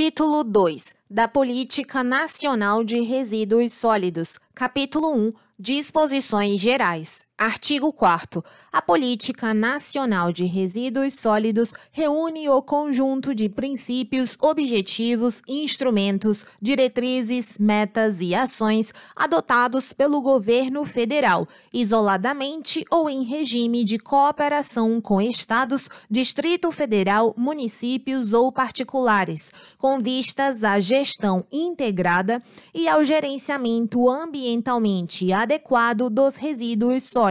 Título 2 da Política Nacional de Resíduos Sólidos, Capítulo 1, Disposições Gerais. Artigo 4º. A Política Nacional de Resíduos Sólidos reúne o conjunto de princípios, objetivos, instrumentos, diretrizes, metas e ações adotados pelo governo federal, isoladamente ou em regime de cooperação com estados, Distrito Federal, municípios ou particulares, com vistas à gestão integrada e ao gerenciamento ambientalmente adequado dos resíduos sólidos.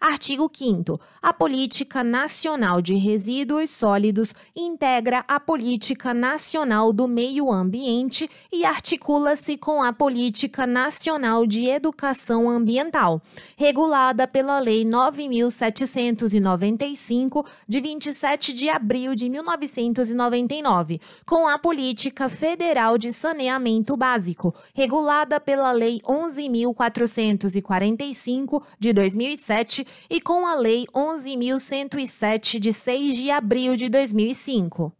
Artigo 5º. A Política Nacional de Resíduos Sólidos integra a Política Nacional do Meio Ambiente e articula-se com a Política Nacional de Educação Ambiental, regulada pela Lei 9.795, de 27 de abril de 1999, com a Política Federal de Saneamento Básico, regulada pela Lei 11.445, de 2007, e com a Lei 11.107, de 6 de abril de 2005.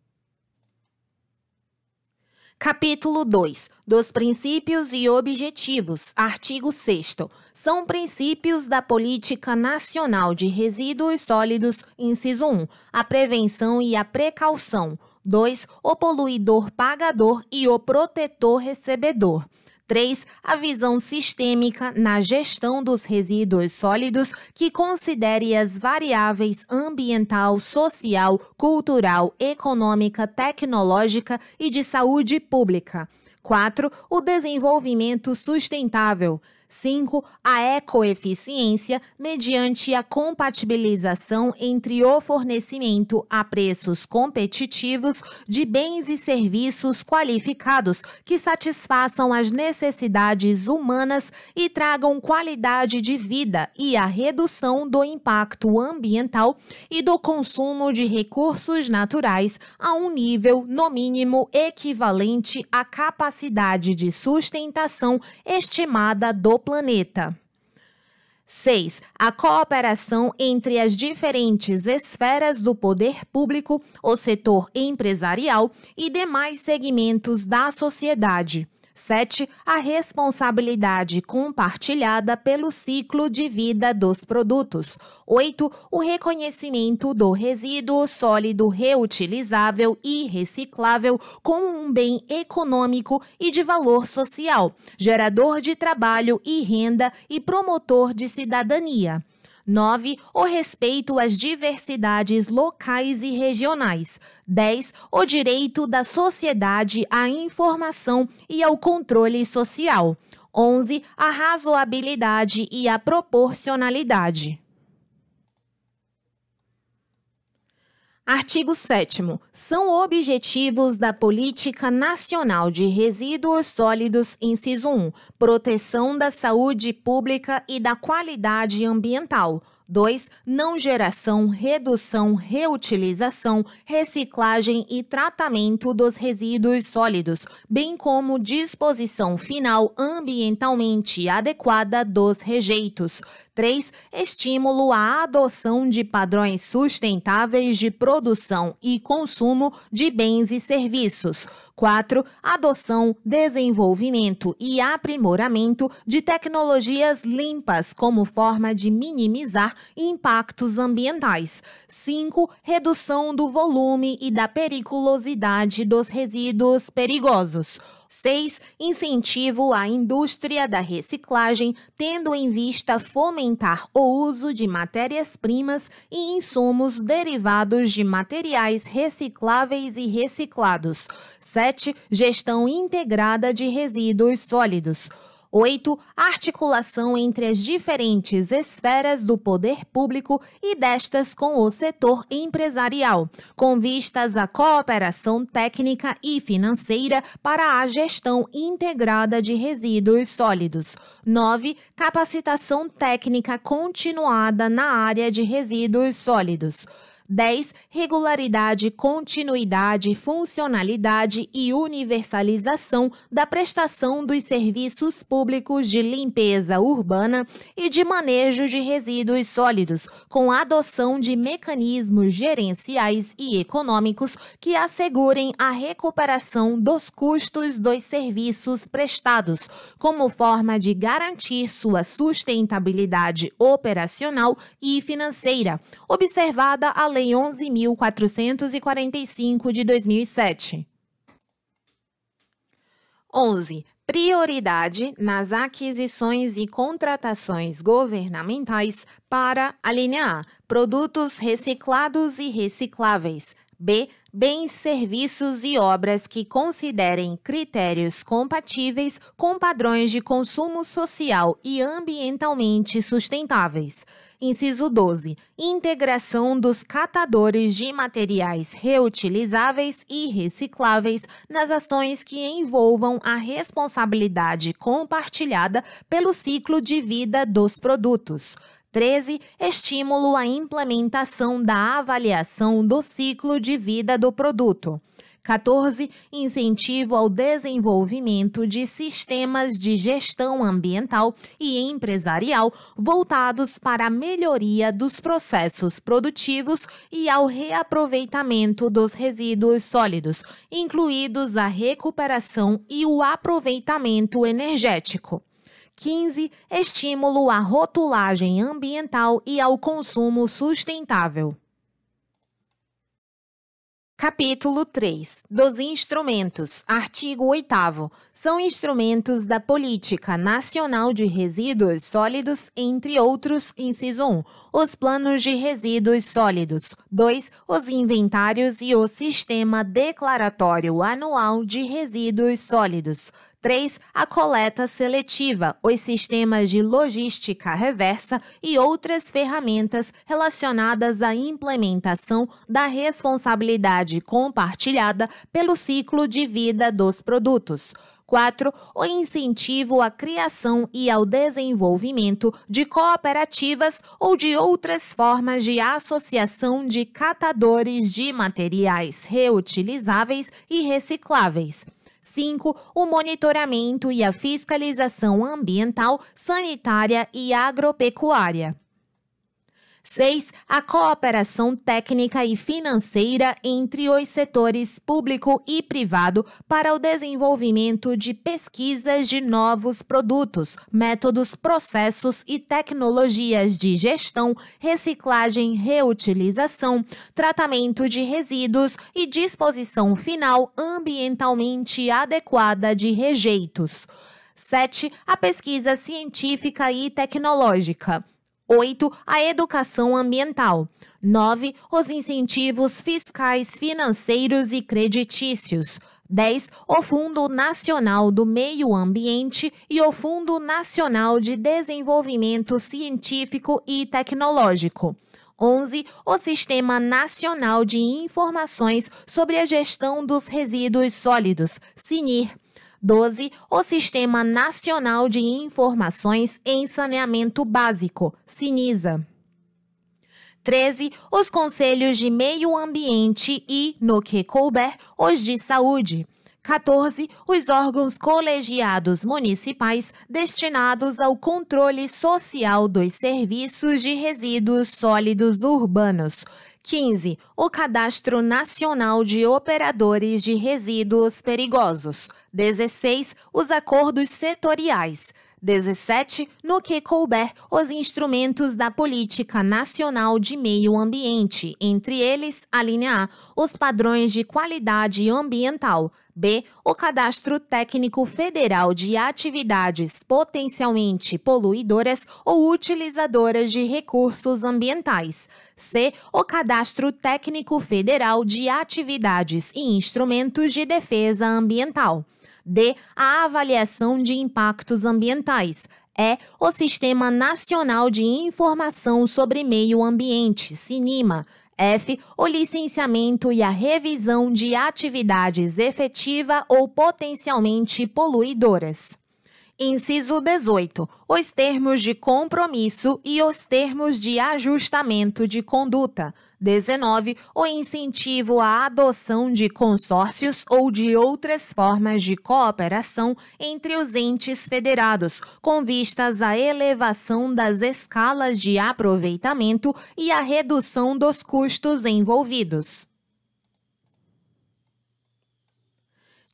Capítulo 2. Dos princípios e objetivos. Artigo 6º. São princípios da Política Nacional de Resíduos Sólidos, inciso 1, a prevenção e a precaução. 2. O poluidor pagador e o protetor recebedor. 3. A visão sistêmica na gestão dos resíduos sólidos que considere as variáveis ambiental, social, cultural, econômica, tecnológica e de saúde pública. 4. O desenvolvimento sustentável. 5. A ecoeficiência, mediante a compatibilização entre o fornecimento a preços competitivos de bens e serviços qualificados que satisfaçam as necessidades humanas e tragam qualidade de vida e a redução do impacto ambiental e do consumo de recursos naturais a um nível, no mínimo, equivalente à capacidade de sustentação estimada do planeta. 6. A cooperação entre as diferentes esferas do poder público, o setor empresarial e demais segmentos da sociedade. 7. A responsabilidade compartilhada pelo ciclo de vida dos produtos. 8. O reconhecimento do resíduo sólido reutilizável e reciclável como um bem econômico e de valor social, gerador de trabalho e renda e promotor de cidadania. 9. O respeito às diversidades locais e regionais. 10. O direito da sociedade à informação e ao controle social. 11. A razoabilidade e a proporcionalidade. Artigo 7º. São objetivos da Política Nacional de Resíduos Sólidos, inciso 1, proteção da saúde pública e da qualidade ambiental. 2. Não geração, redução, reutilização, reciclagem e tratamento dos resíduos sólidos, bem como disposição final ambientalmente adequada dos rejeitos. 3. Estímulo à adoção de padrões sustentáveis de produção e consumo de bens e serviços. 4. Adoção, desenvolvimento e aprimoramento de tecnologias limpas como forma de minimizar impactos ambientais. 5. Redução do volume e da periculosidade dos resíduos perigosos. 6. Incentivo à indústria da reciclagem, tendo em vista fomentar o uso de matérias-primas e insumos derivados de materiais recicláveis e reciclados. 7. Gestão integrada de resíduos sólidos. 8. Articulação entre as diferentes esferas do poder público e destas com o setor empresarial, com vistas à cooperação técnica e financeira para a gestão integrada de resíduos sólidos. 9. Capacitação técnica continuada na área de resíduos sólidos. 10. Regularidade, continuidade, funcionalidade e universalização da prestação dos serviços públicos de limpeza urbana e de manejo de resíduos sólidos, com a adoção de mecanismos gerenciais e econômicos que assegurem a recuperação dos custos dos serviços prestados, como forma de garantir sua sustentabilidade operacional e financeira, observada a Lei 11.445 de 2007. 11. Prioridade nas aquisições e contratações governamentais para a linha A, produtos reciclados e recicláveis, B, bens, serviços e obras que considerem critérios compatíveis com padrões de consumo social e ambientalmente sustentáveis. Inciso 12. Integração dos catadores de materiais reutilizáveis e recicláveis nas ações que envolvam a responsabilidade compartilhada pelo ciclo de vida dos produtos. 13. Estímulo à implementação da avaliação do ciclo de vida do produto. 14. Incentivo ao desenvolvimento de sistemas de gestão ambiental e empresarial voltados para a melhoria dos processos produtivos e ao reaproveitamento dos resíduos sólidos, incluídos a recuperação e o aproveitamento energético. 15. Estímulo à rotulagem ambiental e ao consumo sustentável. Capítulo 3. Dos instrumentos. Artigo 8º. São instrumentos da Política Nacional de Resíduos Sólidos, entre outros, inciso 1, os planos de resíduos sólidos. 2. Os inventários e o Sistema Declaratório Anual de Resíduos Sólidos. 3. A coleta seletiva, os sistemas de logística reversa e outras ferramentas relacionadas à implementação da responsabilidade compartilhada pelo ciclo de vida dos produtos. 4. O incentivo à criação e ao desenvolvimento de cooperativas ou de outras formas de associação de catadores de materiais reutilizáveis e recicláveis. 5. O monitoramento e a fiscalização ambiental, sanitária e agropecuária. 6. A cooperação técnica e financeira entre os setores público e privado para o desenvolvimento de pesquisas de novos produtos, métodos, processos e tecnologias de gestão, reciclagem, reutilização, tratamento de resíduos e disposição final ambientalmente adequada de rejeitos. 7. A pesquisa científica e tecnológica. 8. A educação ambiental. 9. Os incentivos fiscais, financeiros e creditícios. 10. O Fundo Nacional do Meio Ambiente e o Fundo Nacional de Desenvolvimento Científico e Tecnológico. 11. O Sistema Nacional de Informações sobre a Gestão dos Resíduos Sólidos, SINIR. 12. O Sistema Nacional de Informações em Saneamento Básico, SINISA. 13. Os Conselhos de Meio Ambiente e, no que couber, os de Saúde. 14. Os órgãos colegiados municipais destinados ao controle social dos serviços de resíduos sólidos urbanos. 15. O Cadastro Nacional de Operadores de Resíduos Perigosos. 16. Os acordos setoriais. 17. No que couber, os instrumentos da Política Nacional de Meio Ambiente, entre eles, a linha A, os padrões de qualidade ambiental. B. O Cadastro Técnico Federal de Atividades Potencialmente Poluidoras ou Utilizadoras de Recursos Ambientais. C. O Cadastro Técnico Federal de Atividades e Instrumentos de Defesa Ambiental. D. A avaliação de impactos ambientais. E. O Sistema Nacional de Informação sobre Meio Ambiente, SINIMA. F. O licenciamento e a revisão de atividades efetiva ou potencialmente poluidoras. Inciso 18. Os termos de compromisso e os termos de ajustamento de conduta. 19. O incentivo à adoção de consórcios ou de outras formas de cooperação entre os entes federados, com vistas à elevação das escalas de aproveitamento e à redução dos custos envolvidos.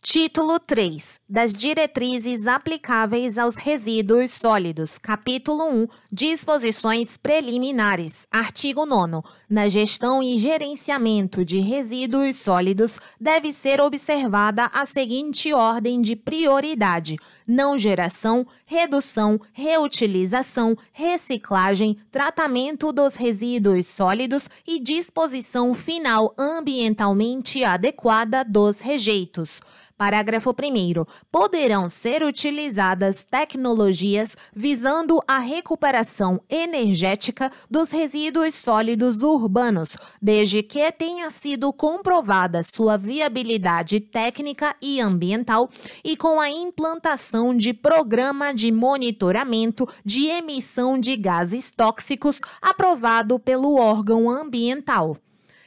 Título 3. Das diretrizes aplicáveis aos resíduos sólidos. Capítulo 1. Disposições preliminares. Artigo 9º. Na gestão e gerenciamento de resíduos sólidos, deve ser observada a seguinte ordem de prioridade: não geração, redução, reutilização, reciclagem, tratamento dos resíduos sólidos e disposição final ambientalmente adequada dos rejeitos. Parágrafo 1º. Poderão ser utilizadas tecnologias visando a recuperação energética dos resíduos sólidos urbanos, desde que tenha sido comprovada sua viabilidade técnica e ambiental e com a implantação de programa de monitoramento de emissão de gases tóxicos aprovado pelo órgão ambiental.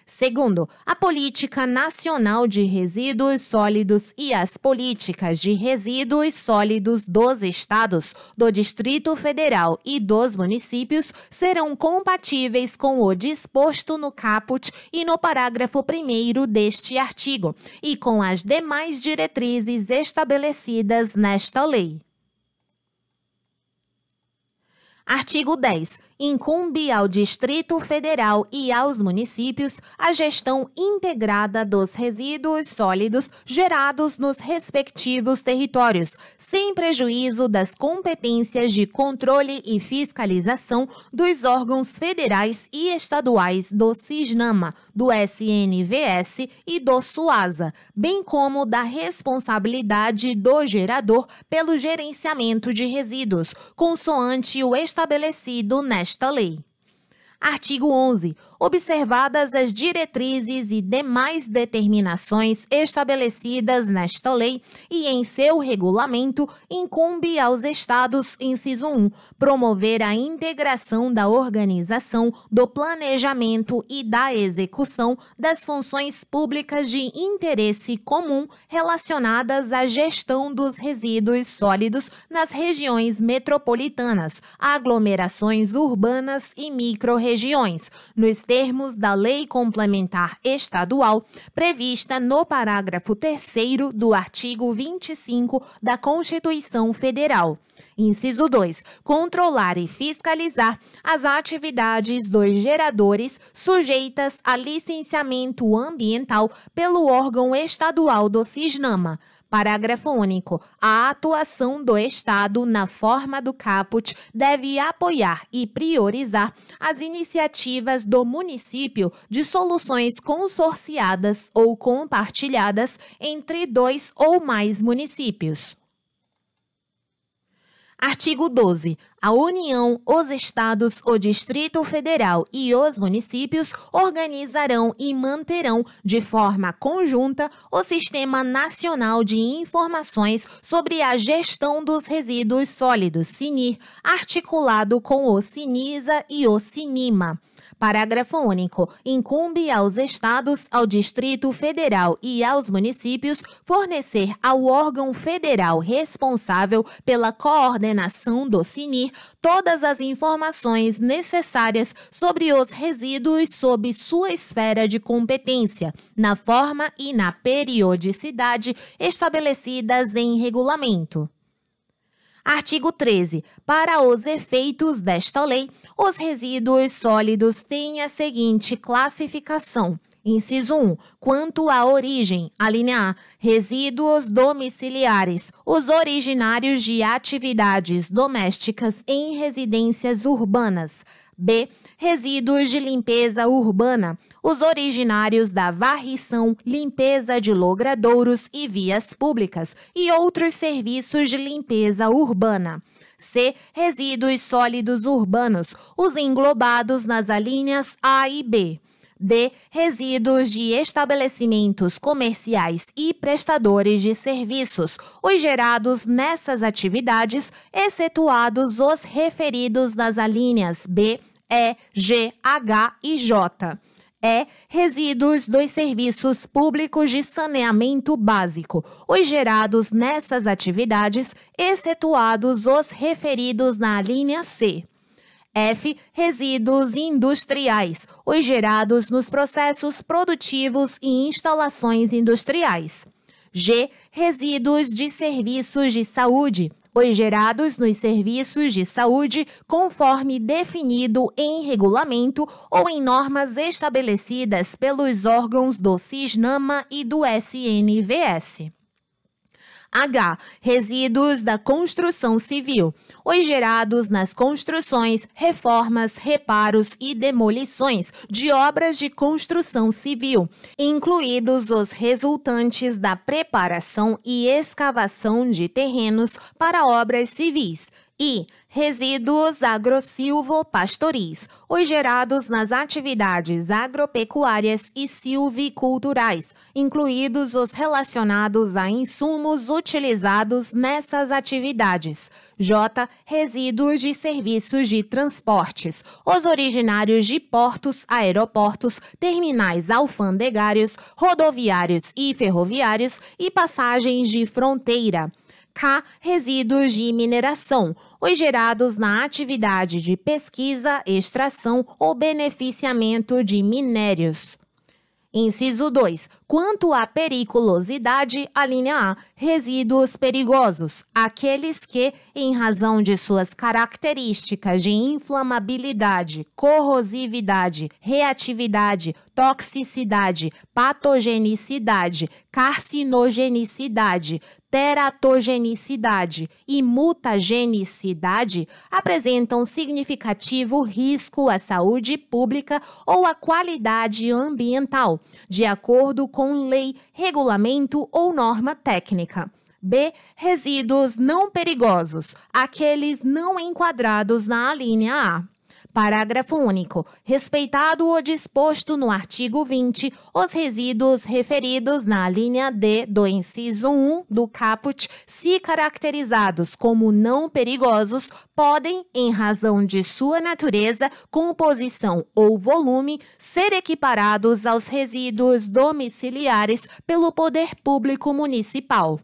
Segundo, a Política Nacional de Resíduos Sólidos e as políticas de resíduos sólidos dos estados, do Distrito Federal e dos municípios serão compatíveis com o disposto no caput e no parágrafo 1º deste artigo e com as demais diretrizes estabelecidas nesta lei. Artigo 10. Incumbe ao Distrito Federal e aos municípios a gestão integrada dos resíduos sólidos gerados nos respectivos territórios, sem prejuízo das competências de controle e fiscalização dos órgãos federais e estaduais do CISNAMA, do SNVS e do SUASA, bem como da responsabilidade do gerador pelo gerenciamento de resíduos, consoante o estabelecido nesta lei. Artigo 11. Observadas as diretrizes e demais determinações estabelecidas nesta lei e em seu regulamento, incumbe aos Estados, inciso 1, promover a integração da organização, do planejamento e da execução das funções públicas de interesse comum relacionadas à gestão dos resíduos sólidos nas regiões metropolitanas, aglomerações urbanas e micro-regiões, nos termos da Lei Complementar Estadual, prevista no parágrafo 3º do artigo 25 da Constituição Federal. Inciso 2. Controlar e fiscalizar as atividades dos geradores sujeitas a licenciamento ambiental pelo órgão estadual do CISNAMA. Parágrafo único. A atuação do Estado na forma do caput deve apoiar e priorizar as iniciativas do município de soluções consorciadas ou compartilhadas entre 2 ou mais municípios. Artigo 12. A União, os Estados, o Distrito Federal e os municípios organizarão e manterão de forma conjunta o Sistema Nacional de Informações sobre a Gestão dos Resíduos Sólidos, SINIR, articulado com o SINISA e o SINIMA. Parágrafo único. Incumbe aos Estados, ao Distrito Federal e aos municípios fornecer ao órgão federal responsável pela coordenação do SINIR todas as informações necessárias sobre os resíduos sob sua esfera de competência, na forma e na periodicidade estabelecidas em regulamento. Artigo 13. Para os efeitos desta lei, os resíduos sólidos têm a seguinte classificação. Inciso 1. Quanto à origem, alínea A, resíduos domiciliares, os originários de atividades domésticas em residências urbanas. B. Resíduos de limpeza urbana, os originários da varrição, limpeza de logradouros e vias públicas e outros serviços de limpeza urbana. C. Resíduos sólidos urbanos, os englobados nas alíneas A e B. D. Resíduos de estabelecimentos comerciais e prestadores de serviços, os gerados nessas atividades, excetuados os referidos nas alíneas B, E, G, H e J. E. Resíduos dos serviços públicos de saneamento básico, os gerados nessas atividades, excetuados os referidos na linha C. F. Resíduos industriais, os gerados nos processos produtivos e instalações industriais. G. Resíduos de serviços de saúde, os gerados nos serviços de saúde conforme definido em regulamento ou em normas estabelecidas pelos órgãos do CISNAMA e do SNVS. H. Resíduos da construção civil, os gerados nas construções, reformas, reparos e demolições de obras de construção civil, incluídos os resultantes da preparação e escavação de terrenos para obras civis. E resíduos agro-silvopastoris, os gerados nas atividades agropecuárias e silviculturais, incluídos os relacionados a insumos utilizados nessas atividades. J. Resíduos de serviços de transportes, os originários de portos, aeroportos, terminais alfandegários, rodoviários e ferroviários e passagens de fronteira. K. Resíduos de mineração, os gerados na atividade de pesquisa, extração ou beneficiamento de minérios. Inciso 2. Quanto à periculosidade, a linha A, resíduos perigosos, aqueles que, em razão de suas características de inflamabilidade, corrosividade, reatividade, toxicidade, patogenicidade, carcinogenicidade, teratogenicidade e mutagenicidade, apresentam significativo risco à saúde pública ou à qualidade ambiental, de acordo com lei, regulamento ou norma técnica. B. Resíduos não perigosos, aqueles não enquadrados na alínea A. Parágrafo único. Respeitado o disposto no artigo 20, os resíduos referidos na linha D do inciso 1 do caput, se caracterizados como não perigosos, podem, em razão de sua natureza, composição ou volume, ser equiparados aos resíduos domiciliares pelo poder público municipal.